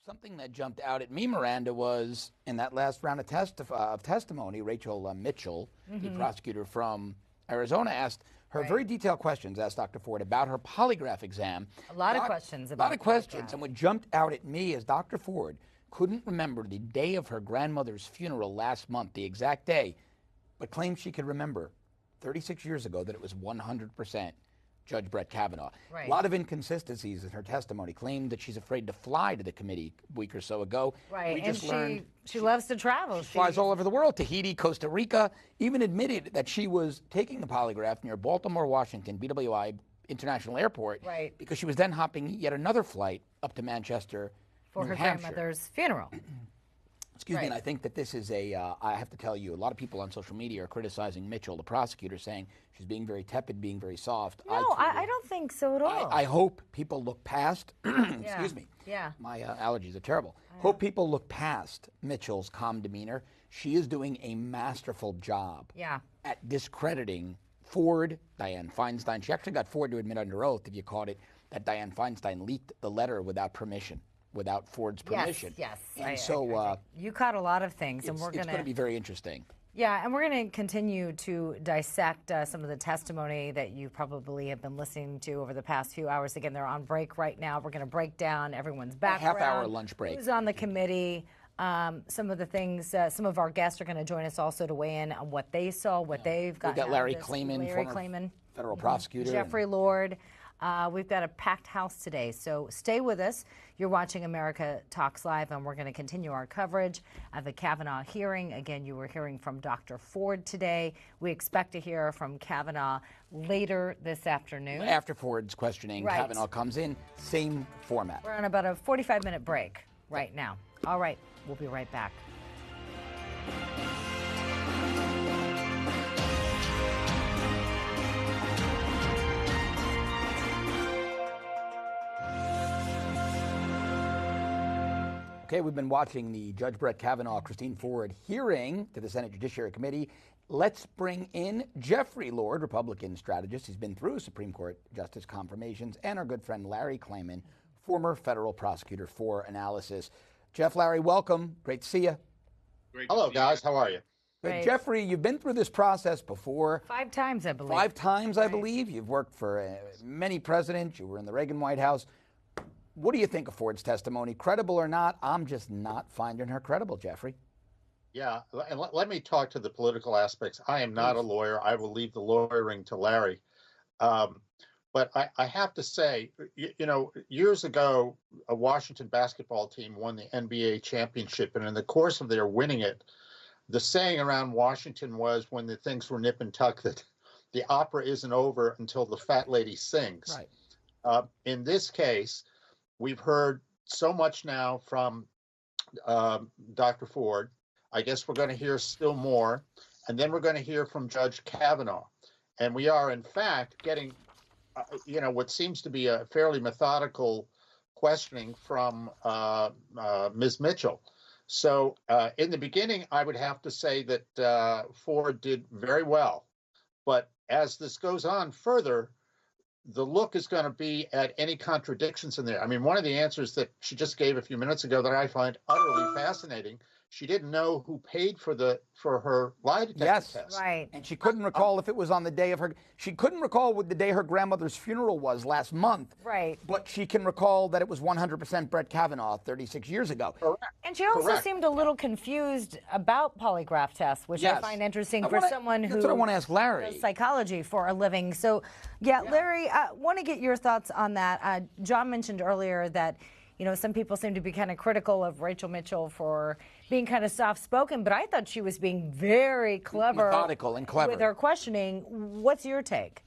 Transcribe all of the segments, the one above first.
Something that jumped out at me, Miranda, was in that last round of testimony, Rachel Mitchell, the prosecutor from Arizona, asked her very detailed questions, asked Dr. Ford about her polygraph exam. A lot of questions about A lot of questions. And what jumped out at me is Dr. Ford couldn't remember the day of her grandmother's funeral last month, the exact day, but claimed she could remember 36 years ago that it was 100% Judge Brett Kavanaugh. Right. A lot of inconsistencies in her testimony. Claimed that she's afraid to fly to the committee a week or so ago. Right, We just learned she loves to travel. She flies all over the world, Tahiti, Costa Rica, even admitted that she was taking the polygraph near Baltimore, Washington, BWI International Airport, because she was then hopping yet another flight up to Manchester, for New her Hampshire. grandmother's funeral. Excuse me, and I think that this is I have to tell you, a lot of people on social media are criticizing Mitchell, the prosecutor, saying she's being very tepid, being very soft. No, I don't think so at all. I hope people look past, excuse me, my allergies are terrible. Hope people look past Mitchell's calm demeanor. She is doing a masterful job at discrediting Ford, Dianne Feinstein. She actually got Ford to admit under oath, if you caught it, that Dianne Feinstein leaked the letter without permission. Without Ford's permission. Yes. And so you caught a lot of things, and it's going to be very interesting. Yeah, and we're going to continue to dissect some of the testimony that you probably have been listening to over the past few hours. Again, they're on break right now. We're going to break down everyone's background. Half-hour lunch break. Who's on the committee? Some of the things. Some of our guests are going to join us also to weigh in on what they saw, what they've got. We've got Larry Klayman, federal prosecutor. Jeffrey Lord. We've got a packed house today, so stay with us. You're watching America Talks Live, and we're going to continue our coverage of the Kavanaugh hearing. Again, you were hearing from Dr. Ford today. We expect to hear from Kavanaugh later this afternoon. After Ford's questioning, Kavanaugh comes in, same format. We're on about a 45-minute break right now. All right, we'll be right back. Okay, we've been watching the Judge Brett Kavanaugh, Christine Ford hearing to the Senate Judiciary Committee. Let's bring in Jeffrey Lord, Republican strategist. He's been through Supreme Court justice confirmations, and our good friend Larry Klayman, former federal prosecutor, for analysis. Jeff, Larry, welcome. Great to see you. Hello, guys. How are you? Jeffrey, you've been through this process before. 5 times, I believe. 5 times, I believe. You've worked for many presidents. You were in the Reagan White House. What do you think of Ford's testimony? Credible or not? I'm just not finding her credible, Jeffrey. Yeah, and let me talk to the political aspects. I am not a lawyer. I will leave the lawyering to Larry. But I have to say, you know, years ago, a Washington basketball team won the NBA championship. And in the course of their winning it, the saying around Washington was, when the things were nip and tuck, that the opera isn't over until the fat lady sings. Right. In this case, we've heard so much now from Dr. Ford. I guess we're going to hear still more. And then we're going to hear from Judge Kavanaugh. And we are, in fact, getting, what seems to be a fairly methodical questioning from Ms. Mitchell. So in the beginning, I would have to say that Ford did very well. But as this goes on further, the look is going to be at any contradictions in there. I mean, one of the answers that she just gave a few minutes ago that I find utterly fascinating, she didn't know who paid for her lie detector test. Right. And she couldn't recall if it was on the day of her, she couldn't recall what the day her grandmother's funeral was last month. Right. But she can recall that it was 100% Brett Kavanaugh 36 years ago. Correct. And she also seemed a little confused about polygraph tests, which I find interesting for someone who that's what I want to ask Larry. does psychology for a living. So, Larry, I want to get your thoughts on that. John mentioned earlier that, some people seem to be kind of critical of Rachel Mitchell for being kind of soft-spoken, but I thought she was being very clever. Methodical and clever. With her questioning. What's your take?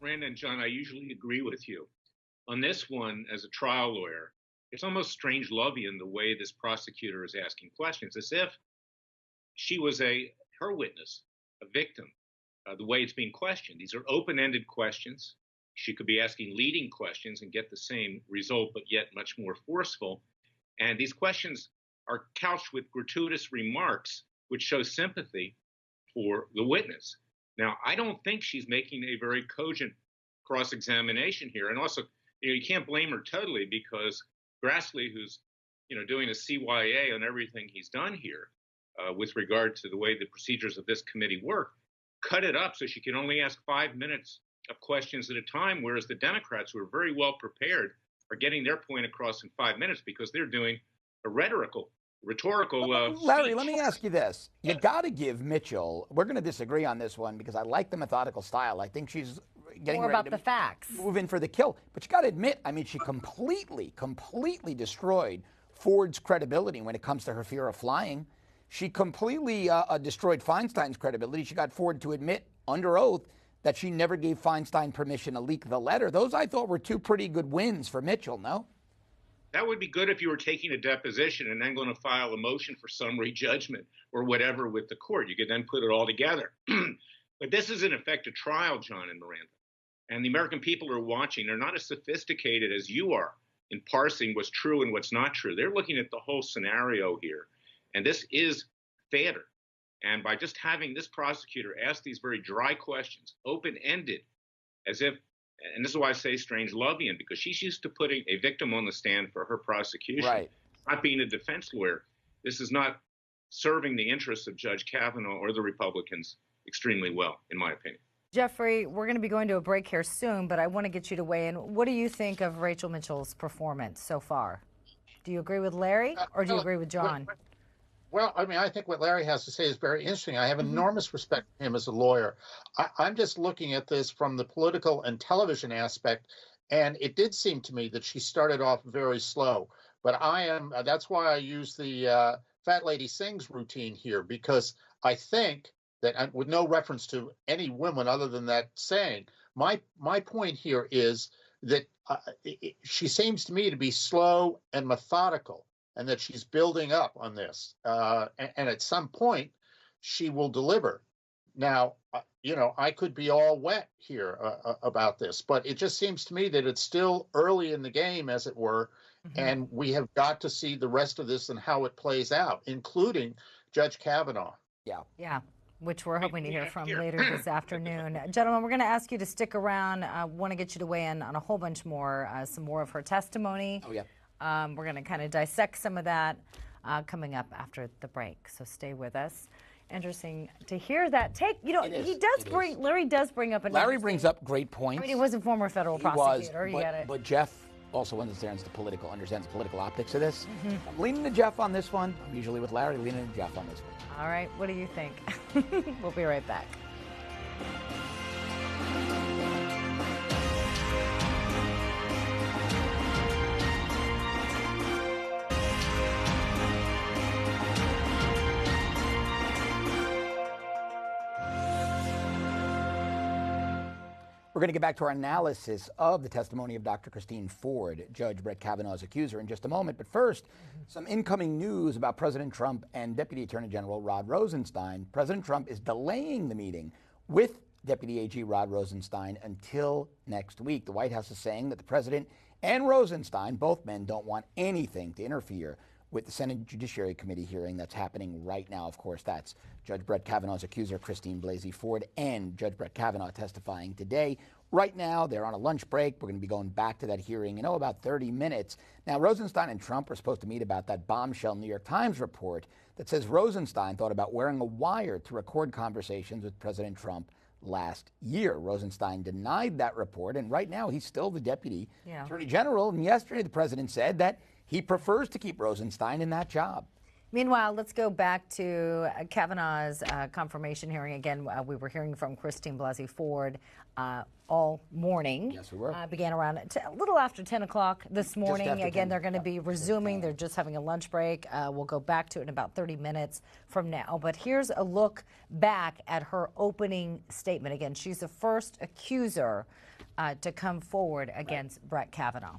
Miranda and John, I usually agree with you. On this one, as a trial lawyer, it's almost Strange-Lovian the way this prosecutor is asking questions, as if she was her witness, a victim, the way it's being questioned. These are open-ended questions. She could be asking leading questions and get the same result, but yet much more forceful. And these questions are couched with gratuitous remarks, which show sympathy for the witness. Now, I don't think she's making a very cogent cross-examination here. And also, you can't blame her totally, because Grassley, who's doing a CYA on everything he's done here with regard to the way the procedures of this committee work, cut it up so she can only ask 5 minutes of questions at a time, whereas the Democrats, who are very well prepared, are getting their point across in 5 minutes because they're doing a rhetorical Larry, speech. let me ask you this. You got to give Mitchell, we're going to disagree on this one because I like the methodical style. I think she's getting more ready about to the facts. move in for the kill. But you got to admit, I mean, she completely destroyed Ford's credibility when it comes to her fear of flying. She completely destroyed Feinstein's credibility. She got Ford to admit under oath that she never gave Feinstein permission to leak the letter. Those, I thought, were two pretty good wins for Mitchell, no? That would be good if you were taking a deposition and then going to file a motion for summary judgment or whatever with the court. You could then put it all together. But this is in effect a trial, John and Miranda. And the American people are watching. They're not as sophisticated as you are in parsing what's true and what's not true. They're looking at the whole scenario here. And this is theater. And by just having this prosecutor ask these very dry questions, open-ended, as if, and this is why I say Strange-Lovian, because she's used to putting a victim on the stand for her prosecution, right, not being a defense lawyer. This is not serving the interests of Judge Kavanaugh or the Republicans extremely well, in my opinion. Jeffrey, we're going to be going to a break here soon, but I want to get you to weigh in. What do you think of Rachel Mitchell's performance so far? Do you agree with Larry or do you agree with John? Well, I mean, I think what Larry has to say is very interesting. I have enormous respect for him as a lawyer. I'm just looking at this from the political and television aspect, and it did seem to me that she started off very slow. But that's why I use the Fat Lady Sings routine here, because I think that, with no reference to any woman other than that saying, my point here is that she seems to me to be slow and methodical, and that she's building up on this. And at some point, she will deliver. Now, I could be all wet here about this, but it just seems to me that it's still early in the game, as it were, and we have got to see the rest of this and how it plays out, including Judge Kavanaugh. Yeah. Which we're hoping to hear from later this afternoon. Gentlemen, we're going to ask you to stick around. I want to get you to weigh in on a whole bunch more, some more of her testimony. Oh, yeah. We're going to kind of dissect some of that coming up after the break. So stay with us. Interesting to hear that take. Larry does bring up Larry brings up great points. I mean, he was a former federal prosecutor. But Jeff also understands the political optics of this. I'm leaning to Jeff on this one. I'm usually with Larry, leaning to Jeff on this one. All right, what do you think? We'll be right back. We're going to get back to our analysis of the testimony of Dr. Christine Ford, Judge Brett Kavanaugh's accuser, in just a moment. But first, some incoming news about President Trump and Deputy Attorney General Rod Rosenstein. President Trump is delaying the meeting with Deputy AG Rod Rosenstein until next week. The White House is saying that the president and Rosenstein, both men, don't want anything to interfere with the Senate Judiciary Committee hearing that's happening right now. Of course, that's Judge Brett Kavanaugh's accuser, Christine Blasey Ford, and Judge Brett Kavanaugh testifying today. Right now, they're on a lunch break. We're going to be going back to that hearing in, about 30 minutes. Now, Rosenstein and Trump are supposed to meet about that bombshell New York Times report that says Rosenstein thought about wearing a wire to record conversations with President Trump last year. Rosenstein denied that report, and right now he's still the Deputy Attorney General. And yesterday, the president said that he prefers to keep Rosenstein in that job. Meanwhile, let's go back to Kavanaugh's confirmation hearing. Again, we were hearing from Christine Blasey Ford all morning. Yes, we were. Began around a little after 10 o'clock this morning. Again, they're going to be resuming. They're just having a lunch break. We'll go back to it in about 30 minutes from now. But here's a look back at her opening statement. Again, she's the first accuser to come forward against Brett Kavanaugh.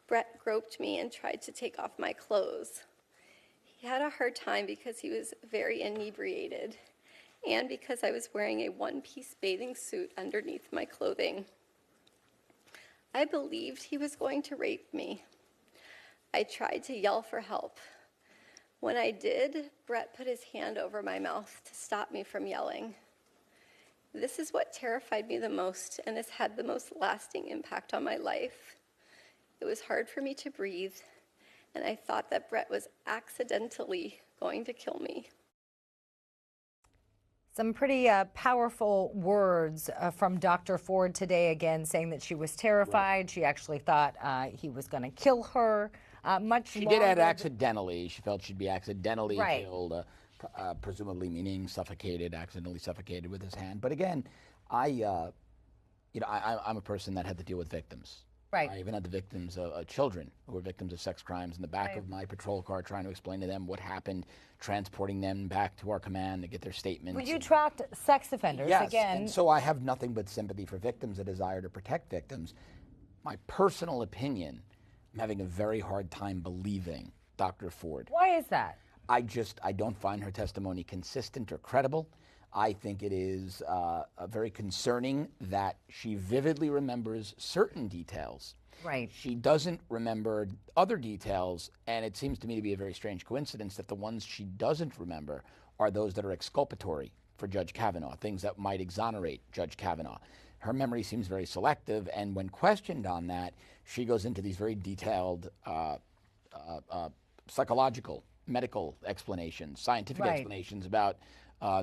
Brett groped me and tried to take off my clothes. He had a hard time because he was very inebriated and because I was wearing a one-piece bathing suit underneath my clothing. I believed he was going to rape me. I tried to yell for help. When I did, Brett put his hand over my mouth to stop me from yelling. This is what terrified me the most and has had the most lasting impact on my life. It was hard for me to breathe, and I thought that Brett was accidentally going to kill me. Some pretty powerful words from Dr. Ford today, again, saying that she was terrified. Right. She actually thought he was going to kill her. She did add accidentally. She felt she'd be accidentally killed, presumably meaning accidentally suffocated with his hand. But again, I'm a person that had to deal with victims. Right. I even had the victims, children who were victims of sex crimes in the back of my patrol car, trying to explain to them what happened, transporting them back to our command to get their statements. But you tracked sex offenders again. And so I have nothing but sympathy for victims, a desire to protect victims. My personal opinion, I'm having a very hard time believing Dr. Ford. Why is that? I don't find her testimony consistent or credible. I think it is very concerning that she vividly remembers certain details. Right. She doesn't remember other details, and it seems to me to be a very strange coincidence that the ones she doesn't remember are those that are exculpatory for Judge Kavanaugh, things that might exonerate Judge Kavanaugh. Her memory seems very selective, and when questioned on that, she goes into these very detailed psychological, medical explanations, scientific explanations about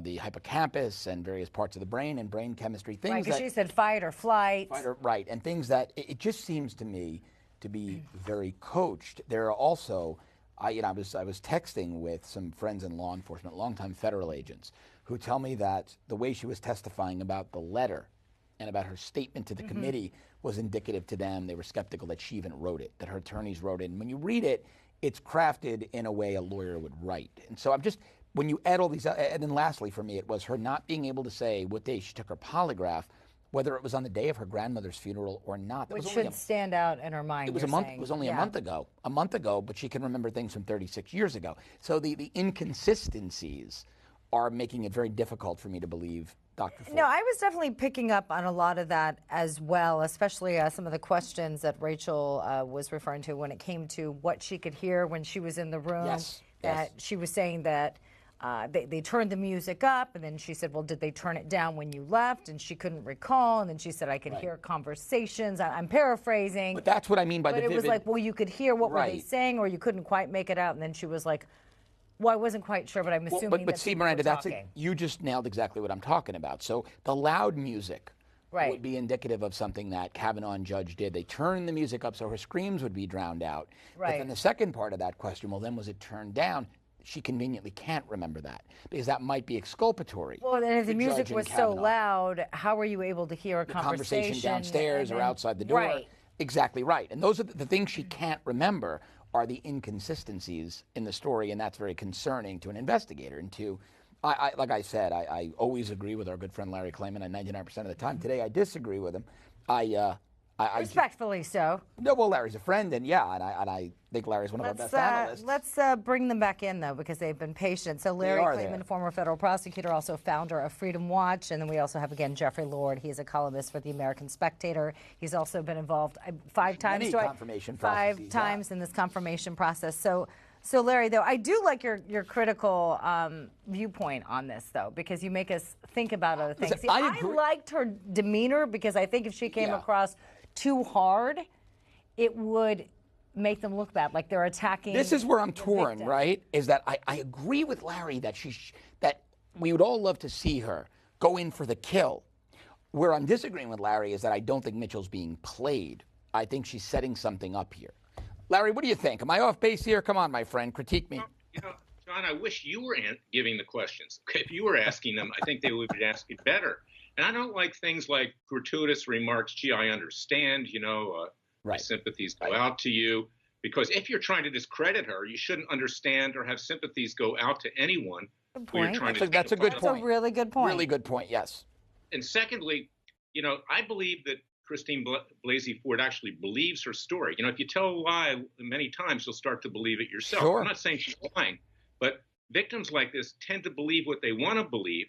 the hippocampus and various parts of the brain and brain chemistry. Things right, because she said fight or flight. Right, and things that it just seems to me to be very coached. There are also, I was texting with some friends in law enforcement, longtime federal agents, who tell me that the way she was testifying about the letter and about her statement to the committee was indicative to them. They were skeptical that she even wrote it, that her attorneys wrote it. And when you read it, it's crafted in a way a lawyer would write. And so when you add all these, and then lastly for me, it was her not being able to say what day she took her polygraph, whether it was on the day of her grandmother's funeral or not. Which should stand out in her mind. It was It was only a month ago, but she can remember things from 36 years ago. So the inconsistencies are making it very difficult for me to believe Dr. Ford. No, I was definitely picking up on a lot of that as well, especially some of the questions that Rachel was referring to when it came to what she could hear when she was in the room. She was saying that they turned the music up, and then she said, well, did they turn it down when you left? And she couldn't recall, and then she said, I could hear conversations. I'm paraphrasing. But that's what I mean by the vivid. But it was like, well, you could hear what were they saying, or you couldn't quite make it out, and then she was like, well, I wasn't quite sure, but I'm assuming but see, Miranda, you just nailed exactly what I'm talking about. So the loud music would be indicative of something that Kavanaugh and Judge did. They turned the music up so her screams would be drowned out. But then the second part of that question, well, then was it turned down? She conveniently can't remember that because that might be exculpatory. Well, and if the music was so loud, how were you able to hear a conversation downstairs or outside the door? Right. Exactly right. And those are the things she can't remember are the inconsistencies in the story, and that's very concerning to an investigator. And like I said, I always agree with our good friend Larry Klayman 99% of the time. Today I disagree with him. Respectfully so. No, well, Larry's a friend, and I think Larry's one of our best analysts. Let's bring them back in, though, because they've been patient. So Larry Klayman, former federal prosecutor, also founder of Freedom Watch, and then we also have, again, Jeffrey Lord. He's a columnist for the American Spectator. He's also been involved five times in this confirmation process. So Larry, though, I do like your critical viewpoint on this, though, because you make us think about other things. Listen, I liked her demeanor because I think if she came across too hard, it would make them look bad, like they're attacking. This is where I'm torn, right? Is that I agree with Larry that that we would all love to see her go in for the kill. Where I'm disagreeing with Larry is that I don't think Mitchell's being played. I think she's setting something up here. Larry, what do you think? Am I off base here? Come on, my friend, critique me. John, I wish you were giving the questions. If you were asking them, I think they would be asking better. And I don't like things like gratuitous remarks. Gee, I understand, my sympathies go out to you. Because if you're trying to discredit her, you shouldn't understand or have sympathies go out to anyone. Good point. That's a good point. That's a really good point. Really good point, yes. And secondly, I believe that Christine Blasey Ford actually believes her story. If you tell a lie many times, you'll start to believe it yourself. Sure. I'm not saying she's lying, but victims like this tend to believe what they want to believe,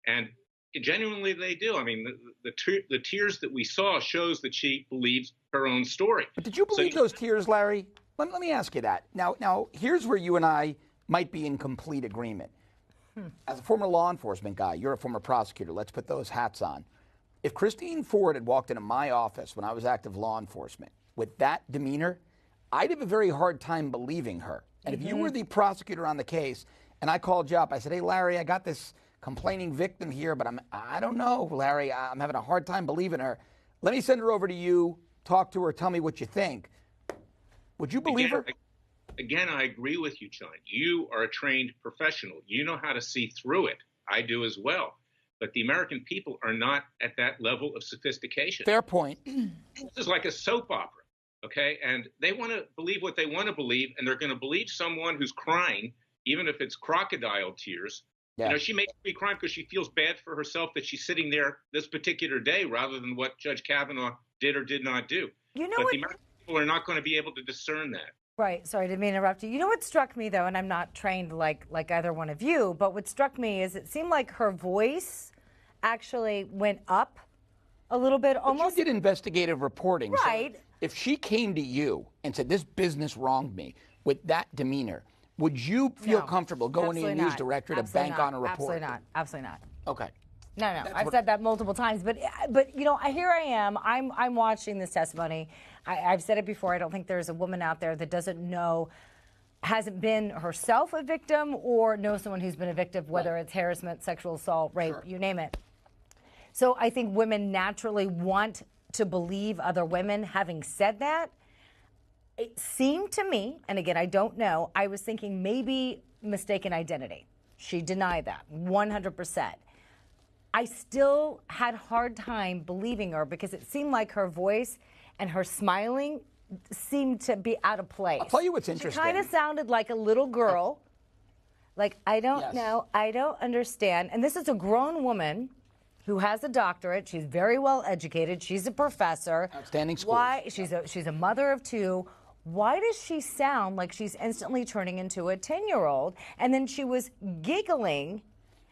and genuinely they do. I mean, the tears that we saw shows that she believes her own story. But did you believe those tears, Larry? Let me ask you that. Now, here's where you and I might be in complete agreement. As a former law enforcement guy, you're a former prosecutor. Let's put those hats on. If Christine Ford had walked into my office when I was active law enforcement with that demeanor, I'd have a very hard time believing her. And if you were the prosecutor on the case, and I called you up, I said, hey, Larry, I got this complaining victim here, but I don't know, Larry, I'm having a hard time believing her. Let me send her over to you, talk to her, tell me what you think. Would you believe her? Again, I agree with you, John. You are a trained professional. You know how to see through it. I do as well. But the American people are not at that level of sophistication. Fair point. This is like a soap opera, okay? And they want to believe what they want to believe, and they're going to believe someone who's crying, even if it's crocodile tears. Yeah. You know, she may be crying because she feels bad for herself that she's sitting there this particular day rather than what Judge Kavanaugh did or did not do. You know but what? The American people are not going to be able to discern that. Right. Sorry, I didn't mean to interrupt you. You know what struck me, though, and I'm not trained like either one of you, but what struck me is it seemed like her voice actually went up a little bit. Almost. But you did investigative reporting. Right. So if she came to you and said, this business wronged me with that demeanor, would you feel comfortable going to your news director to bank on a report? Absolutely not. Absolutely not. Okay. No. I've said that multiple times, but you know, here I am. I'm watching this testimony. I've said it before. I don't think there's a woman out there that doesn't know, hasn't been herself a victim or knows someone who's been a victim, whether it's harassment, sexual assault, rape, you name it. So I think women naturally want to believe other women. Having said that, it seemed to me, and again, I don't know, I was thinking maybe mistaken identity. She denied that 100%. I still had a hard time believing her because it seemed like her voice and her smiling seemed to be out of place. I'll tell you what's interesting. She kind of sounded like a little girl. Like, I don't know, I don't understand. And this is a grown woman who has a doctorate. She's very well educated. She's a professor. Outstanding schools. Why? She's a mother of two. Why does she sound like she's instantly turning into a 10-year-old? And then she was giggling.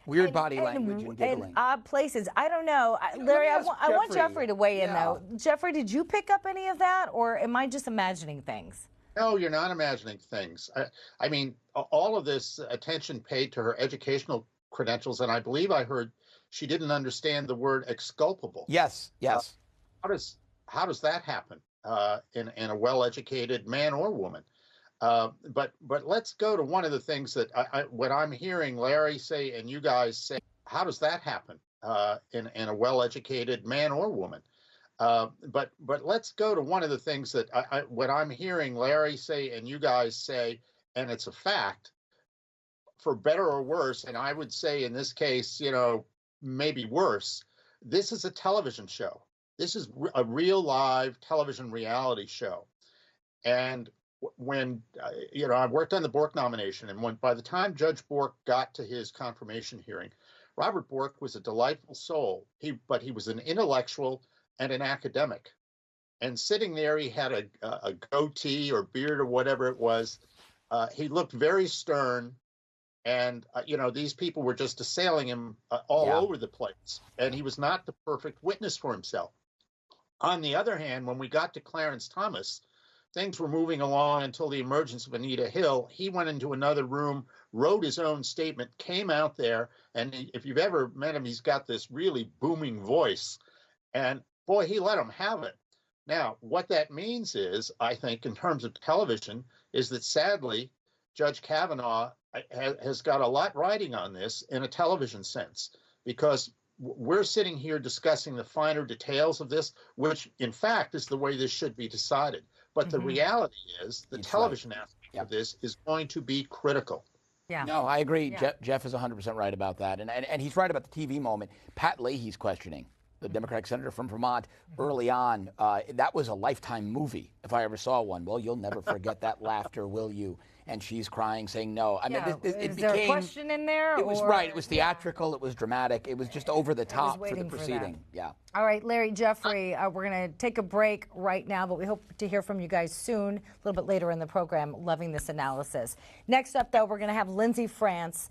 Weird body language and giggling. In odd places. I don't know. Larry, I want Jeffrey to weigh in, though. Jeffrey, did you pick up any of that, or am I just imagining things? No, you're not imagining things. I mean, all of this attention paid to her educational credentials, and I believe I heard she didn't understand the word exculpable. Yes. How does that happen in a well-educated man or woman? But let's go to one of the things that what I'm hearing Larry say and you guys say. How does that happen in a well-educated man or woman? But let's go to one of the things that what I'm hearing Larry say and you guys say, and it's a fact, for better or worse. And I would say in this case, you know, maybe worse. This is a television show. This is a real live television reality show, and when you know, I worked on the Bork nomination, and by the time Judge Bork got to his confirmation hearing, Robert Bork was a delightful soul. But he was an intellectual and an academic, and sitting there, he had a goatee or beard or whatever it was. He looked very stern, and you know, these people were just assailing him all over the place, and he was not the perfect witness for himself. On the other hand, when we got to Clarence Thomas, things were moving along until the emergence of Anita Hill. He went into another room, wrote his own statement, came out there, and if you've ever met him, he's got this really booming voice. And boy, he let him have it. Now, what that means is, I think, in terms of television, is that sadly, Judge Kavanaugh has got a lot riding on this in a television sense, because we're sitting here discussing the finer details of this, which, in fact, is the way this should be decided. But the reality is the television aspect of this is going to be critical. Yeah. No, I agree. Jeff is 100% right about that. And he's right about the TV moment. Pat Leahy's questioning, the Democratic senator from Vermont, early on. That was a Lifetime movie, if I ever saw one. Well, you'll never forget that laughter, will you? And she's crying, saying no. I mean, it became, there a question in there? It was right. It was theatrical. It was dramatic. It was just over the top for the proceeding. Yeah. All right, Larry, Jeffrey, we're going to take a break right now, but we hope to hear from you guys soon, a little bit later in the program. Loving this analysis. Next up, though, we're going to have Lindsay France.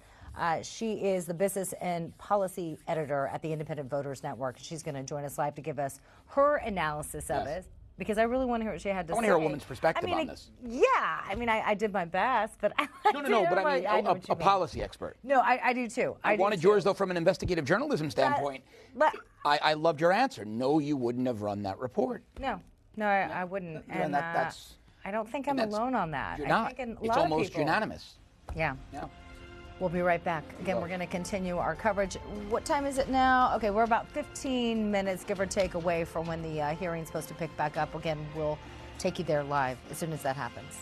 She is the business and policy editor at the Independent Voters Network. She's going to join us live to give us her analysis of it, because I really want to hear what she had to say. I want to hear a woman's perspective on this. Yeah, I mean, I did my best, but No, but I mean, a policy expert. No, I do too. I wanted yours, though, from an investigative journalism standpoint. But I loved your answer. No, you wouldn't have run that report. No, I wouldn't. And that's. I don't think I'm alone on that. You're not. It's almost unanimous. Yeah. Yeah. We'll be right back. Again, we're going to continue our coverage. What time is it now? Okay, we're about 15 minutes, give or take, away from when the hearing's supposed to pick back up. Again, we'll take you there live as soon as that happens.